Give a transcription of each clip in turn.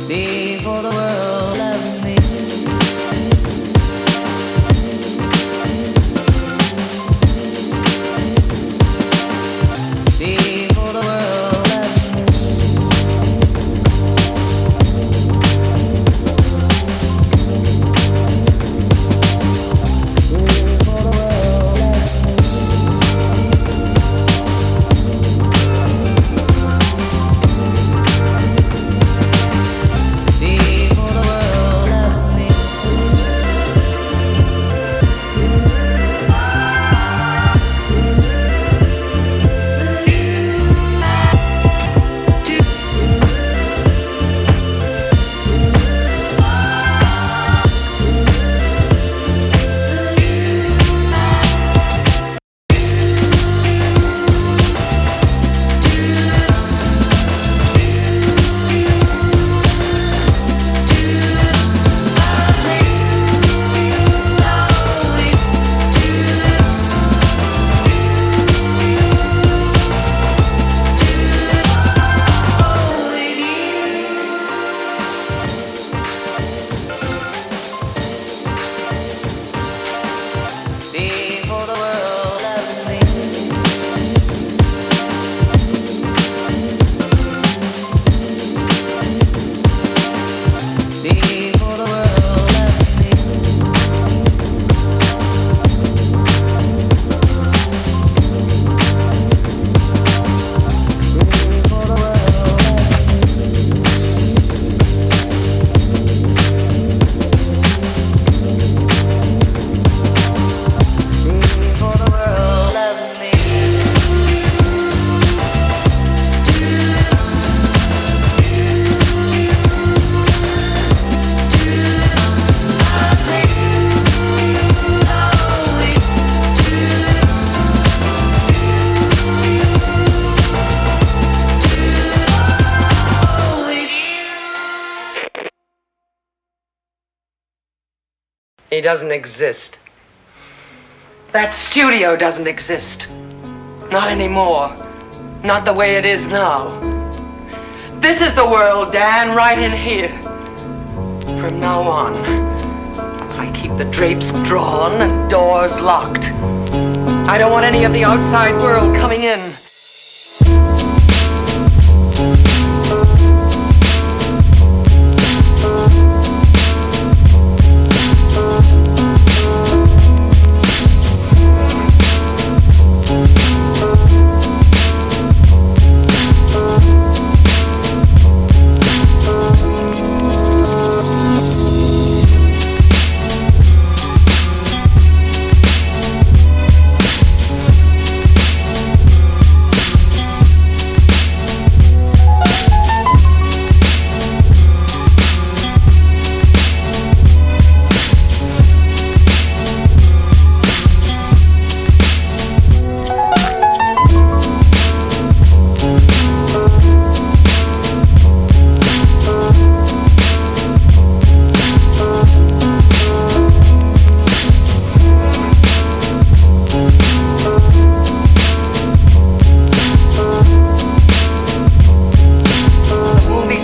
Before the world loves me. Before the world loves me. Before the world loves me. Before the world loved me. Before the world loves me. Before the world loves me. Before the world Before the world loves me. He doesn't exist. That studio doesn't exist. Not anymore. Not the way it is now. This is the world, Dan, right in here. From now on, I keep the drapes drawn and doors locked. I don't want any of the outside world coming in.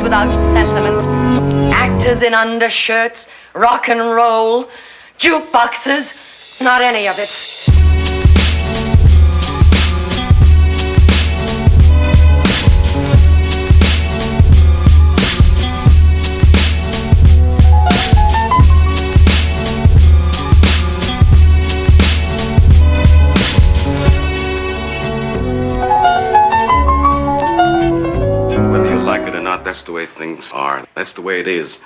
Without sentiment, actors in undershirts, rock and roll, jukeboxes, not any of it. That's the way things are. That's the way it is.